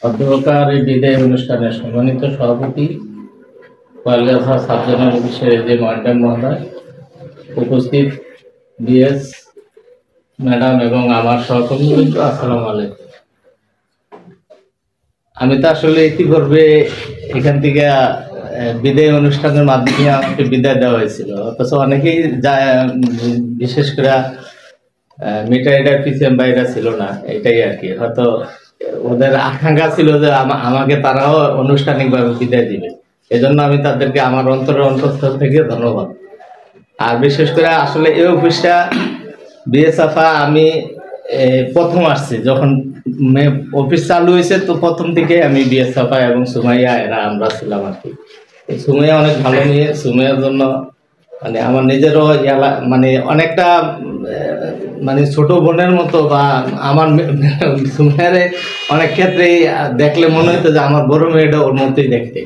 অধ্যক্ষতার এই বিদায় অনুষ্ঠানে সম্মানিত সভাপতি কয়েলগাছা সাব জেনারেল অফিসের যে মহানটান মহোদয়, উপস্থিত বিএস ম্যাডাম এবং আমার সহকর্মীবৃন্দ, আসসালামু আলাইকুম। আমি তো আসলে ইতিপূর্বে এখান থেকে বিদায় অনুষ্ঠানের মাধ্যমে আমাকে বিদায় দেওয়া হয়েছিল, অথচ অনেকেই বিশেষ করে মিটাইডার পিছিয়ে বাইরা ছিল না, এটাই আর কি। হয়তো ওদের আকাঙ্ক্ষা ছিল যে আমাকে তারাও আনুষ্ঠানিকভাবে বিদায় দিবে, এজন্য আমি তাদেরকে আমার অন্তরের অন্তঃস্থল থেকে ধন্যবাদ। আর বিশেষ করে আসলে এই অফিসটা বিএসএফআ আমি প্রথম আসছি যখন অফিস চালু হয়েছে, তো প্রথম থেকে আমি বিএসএফআ এবং সুমাইয়া এরা আমরা ছিলাম আর কি। সুমাইয়া অনেক ভালো মেয়ে, সুমাইয়ার জন্য মানে আমার নিজেরও মানে অনেকটা মানে ছোট বোনের মতো, বা আমার সুমাইয়ারে অনেক ক্ষেত্রেই দেখলে মনে হতো যে আমার বড় মেয়েটা ওর মতোই দেখতে।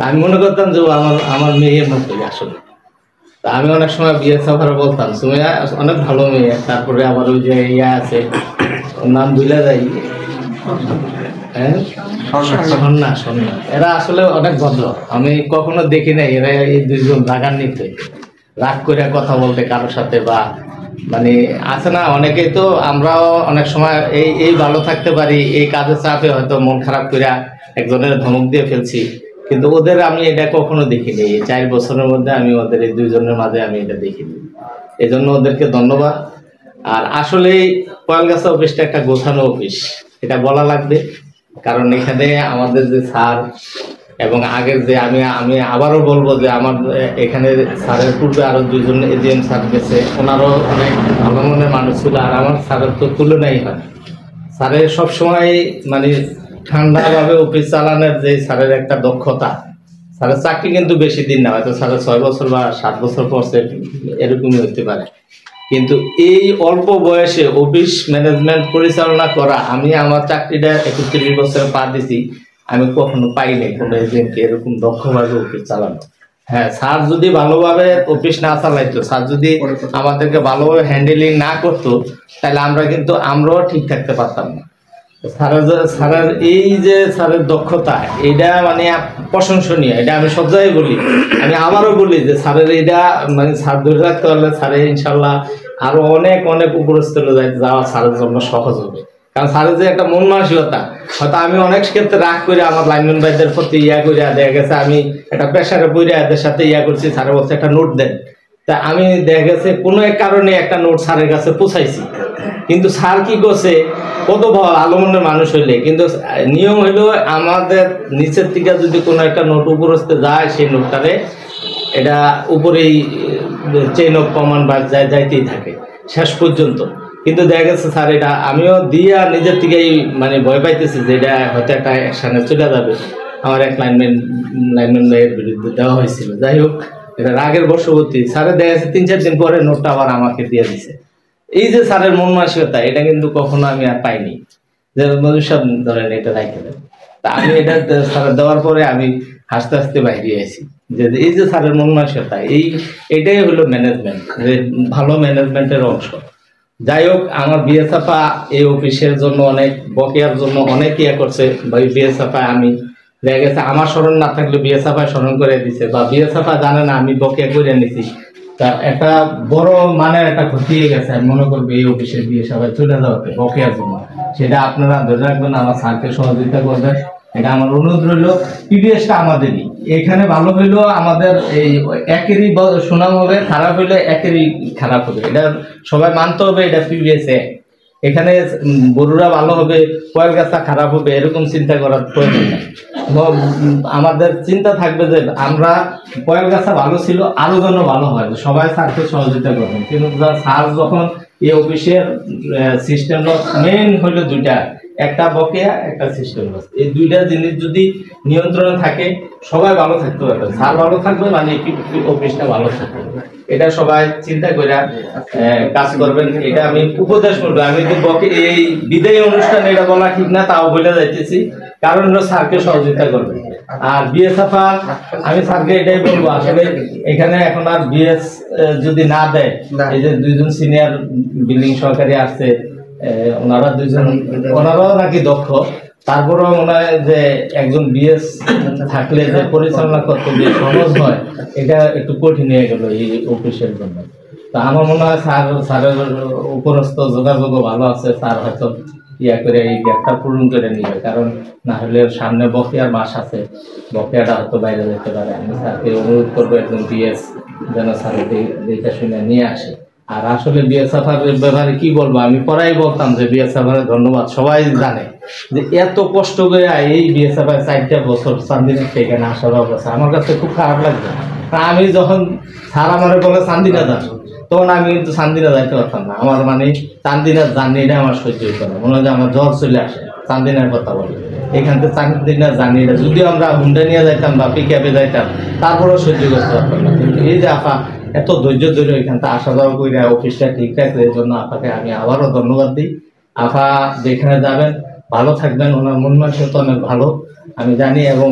আমি মনে করতাম যে আমার মেয়ের মতোই আসলে। তা আমি অনেক সময় বিএসএফআর বলতাম সুমাইয়া অনেক ভালো মেয়ে। তারপরে আবার ওই যে ইয়া আছে, ওর নাম ভুলে যাই, সন্না, এরা আসলে অনেক ভদ্র। আমি কখনো দেখি নাই এরা এই দুইজন রাগান্বিত রাগ করে কথা বলতে কারোর সাথে, বা মানে আছে না অনেকেই, তো আমরাও অনেক সময় এই ভালো থাকতে পারি, এই কাজের চাপে হয়তো মন খারাপ করে একজনের ধমক দিয়ে ফেলছি, কিন্তু ওদের আমি এটা কখনো দেখিনি। এই 4 বছরের মধ্যে আমি ওদের এই দুইজনের মাঝে আমি এটা দেখিনি, এই জন্য ওদেরকে ধন্যবাদ। আর আসলে কয়েলগাছা অফিসটা একটা গোছানো অফিস, এটা বলা লাগবে। কারণ এখানে আমাদের যে স্যার এবং আগের যে আমি আবারও বলবো যে আমার এখানে স্যারের পূর্বে আরো দুইজন এজিএম স্যার গেছে, ওনারও অনেক ভালো মনের মানুষ ছিল। আর আমার স্যারের তো তুলনাই হয়। স্যারের সবসময় মানে ঠান্ডাভাবে অফিস চালানোর যে স্যারের একটা দক্ষতা, স্যারের চাকরি কিন্তু বেশি দিন না, হয়তো স্যারের 6 বছর বা 7 বছর পরছে, এরকমই হতে পারে। কিন্তু এই অল্প বয়সে অফিস ম্যানেজমেন্ট পরিচালনা করা, আমি আমার চাকরিটা 31 বছরে পা দিছি, আমি কখনো পাইনি কোনো এজেন্টকে এরকম দক্ষভাবে অফিস চালানো। হ্যাঁ, স্যার যদি ভালোভাবে অফিস না চালাইতো, স্যার যদি আমাদেরকে ভালোভাবে হ্যান্ডেলিং না করতো, তাহলে আমরাও ঠিক থাকতে পারতাম না। স্যারের এই যে স্যারের দক্ষতা, এটা মানে প্রশংসনীয়। এটা আমি সব জায়গায় বলি, আমি আবারও বলি যে স্যারের এটা মানে স্যার ধরে রাখতে পারলে স্যারের ইনশাল্লাহ আরো অনেক অনেক উপরস্থলে যাওয়া স্যারের জন্য সহজ হবে। কারণ স্যারের যে একটা মন মানসিকতা, হয়তো আমি অনেক ক্ষেত্রে রাগ করে আমার লাইনম্যান ভাইদের প্রতি করে দেখা গেছে আমি একটা প্রেশারে পড়ে এদের সাথে করছি, স্যারে বলছে একটা নোট দেন, তা আমি দেখা গেছে কোনো এক কারণে একটা নোট স্যারের কাছে পৌঁছাইছি, কিন্তু স্যার কি করছে, কত আলমনের মানুষ হইলে কিন্তু নিয়ম হইলো আমাদের নিচের থেকে যদি কোনো একটা নোট উপরস্তে যায়, সেই নোটটারে এটা উপরেই চেইন অফ কমান্ড বা যাইতেই থাকে শেষ পর্যন্ত। কিন্তু দেখা গেছে স্যার এটা আমিও দিয়া নিজের থেকেই মানে ভয় পাইতেছি যে এটা হয়তো একটা অ্যাকশানে চলে যাবে। আমার এক লাইনম্যান ভাইয়ের বিরুদ্ধে দেওয়া হয়েছিল। যাই হোক, এটা রাগের বশবর্তী স্যারে দেখা গেছে 3-4 দিন পরে নোটটা আবার আমাকে দিয়ে দিছে। এই যে স্যারের মন মানসিকতা, এটা কিন্তু কখনো আমি আর পাইনি যে মধু সাহেব ধরেন এটা রাখে দেন। তা আমি এটা স্যারের দেওয়ার পরে আমি হাসতে হাসতে বাইরে আসি যে এই যে স্যারের মন মানসিকতা, এইটাই হলো ম্যানেজমেন্ট, যে ভালো ম্যানেজমেন্টের অংশ। যাই হোক, আমার বিএসএফআ এই অফিসের জন্য অনেক বকেয়ার জন্য অনেক করছে। বিএসএফআ আমি দেখা গেছে আমার স্মরণ না থাকলে বিএসএফআ স্মরণ করে দিছে, বা বিএসএফআ জানে না আমি বকেয়া করে নিছি। তা একটা বড় মানের একটা ক্ষতি হয়ে গেছে। আমি মনে করবো এই অফিসে বিএসএফআ চলে যাওয়াতে বকেয়ার জন্য, সেটা আপনারা ধরে রাখবেন, আমার স্যারকে সহযোগিতা করবেন, এটা আমার অনুরোধ রইল। পিডিএসটা আমাদেরই, এখানে ভালো হইলেও আমাদের এই একেরই সুনাম হবে, খারাপ হইলে একেরই খারাপ হবে, এটা সবাই মানতে হবে। এটা পিডিএস এখানে বড়ুরা ভালো হবে, কয়েলগাছা খারাপ হবে, এরকম চিন্তা করার প্রয়োজন নেই। আমাদের চিন্তা থাকবে যে আমরা কয়েলগাছা ভালো ছিল, আরো যেন ভালো হয়, সবাই স্যারকে সহযোগিতা করবেন। কিন্তু স্যার যখন এই অফিসের সিস্টেম মেইন হইলো দুইটা, একটা বকেয়া, একটা সিস্টেম লস। এই দুইটা জিনিস যদি নিয়ন্ত্রণে থাকে, সবাই ভালো থাকতে পারবে। স্যার ভালো থাকবে মানে অফিসটা ভালো থাকবে। এটা সবাই চিন্তা করে কাজ করবেন, এটা আমি উপদেশ করবো। আমি তো এই বিদায়ী অনুষ্ঠানে এটা বলা ঠিক না, তাও বলে যাইতেছি, কারণ হলো স্যারকে সহযোগিতা করবে। আর বিএসএফআ আমি স্যারকে এটাই বলবো, আসলে এখানে এখন আর বিএস যদি না দেয়, এই যে দুইজন সিনিয়র বিল্ডিং সহকারী আসছে, ওনারা দুইজন, ওনারাও নাকি দক্ষ, তারপরেও মনে হয় যে একজন বিএস থাকলে যে পরিচালনা করতে যে সহজ হয়, এটা একটু কঠিন হয়ে গেল এই অফিসের জন্য। তা আমার মনে হয় স্যারের উপরস্থ যোগাযোগও ভালো আছে, স্যার হয়তো ইয়া করে এই গ্যাপটা পূরণ করে নিবে, কারণ না হলে সামনে বকেয়ার মাস আছে, বকেয়াটা হয়তো বাইরে যেতে পারে। আমি স্যারকে অনুরোধ করবো একজন বিএস যেন স্যারের দেখে শুনে নিয়ে আসে। আর আসলে বিএসএফআর ব্যাপারে কি বলবো, আমি পরাই বলতাম যে বিএসএফআর ধন্যবাদ, সবাই জানে যে এত কষ্ট করে এই বিএসএফআর 4টা বছর চান্দিনা সেখানে আসার অবস্থা আমার কাছে খুব খারাপ লাগছে। আমি যখন স্যার আমার বলে চান্দিনা যান, তখন আমি কিন্তু চান্দিনা যাইতে পারতাম না। আমার মানে চান্দিনার জার্নিটা আমার সহ্য হইতো না, মনে হয় যে আমার জ্বর চলে আসে চান্দিনার কথা বলে। এখান থেকে চান্দিনার জার্নিটা যদি আমরা হুন্ডা নিয়ে যাইতাম বা পিকআপে যাইতাম, তারপরেও সহ্য করতে পারতাম না। কিন্তু এই যে আপা এত ধৈর্য ধরে এখান থেকে আসা যাওয়া করে অফিসটা ঠিক রাখছে, এর জন্য আপাকে আমি আবারও ধন্যবাদ দিই। আপা যেখানে যাবেন ভালো থাকবেন, ওনার মন মানসিকতা অনেক ভালো আমি জানি, এবং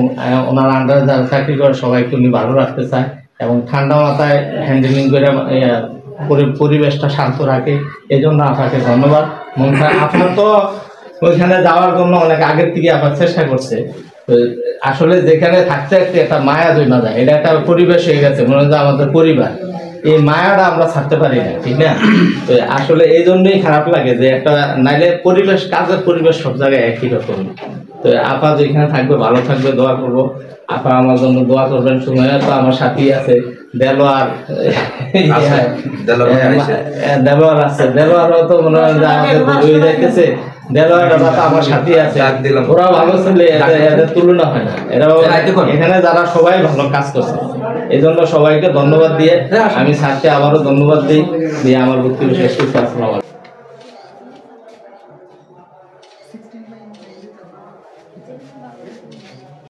ওনার আন্ডারে যারা চাকরি করে সবাইকে উনি ভালো রাখতে চায় এবং ঠান্ডা মাথায় হ্যান্ডেলিং করে পরিবেশটা শান্ত রাখে। এই জন্য আপনাকে ধন্যবাদ। আপনার তো ওইখানে যাওয়ার জন্য অনেক আগের থেকে আপনার চেষ্টা করছে। আসলে যেখানে থাকতে থাকতে একটা মায়া জমা যায়, এটা একটা পরিবেশ হয়ে গেছে, মনে হয় আমাদের পরিবার। এই মায়াটা আমরা ছাড়তে পারি না, ঠিক না? তো আসলে এই জন্যই খারাপ লাগে যে একটা নাইলে পরিবেশ, কাজের পরিবেশ সব জায়গায় একই রকম। তো আপা যেখানে থাকবে ভালো থাকবে, দোয়া করবো। আপা আমার জন্য দোয়া করবেন। সময় তো আমার সাথী আছে দেলোয়ার, দেলোয়ার আছে, দেলোয়ারও তো মনে হয় যে আমাদের হয়ে যাইতেছে। দেলোয়ার তো আমার সাথী আছে, ওরা ভালো ছেলে, এদের তুলনা হয় না। এরাও এখানে যারা সবাই ভালো কাজ করছে, এই জন্য সবাইকে ধন্যবাদ দিয়ে আমি স্যারকে আবারও ধন্যবাদ দিই, দিয়ে আমার বক্তব্য শেষ করছি। আসসালামু আলাইকুম।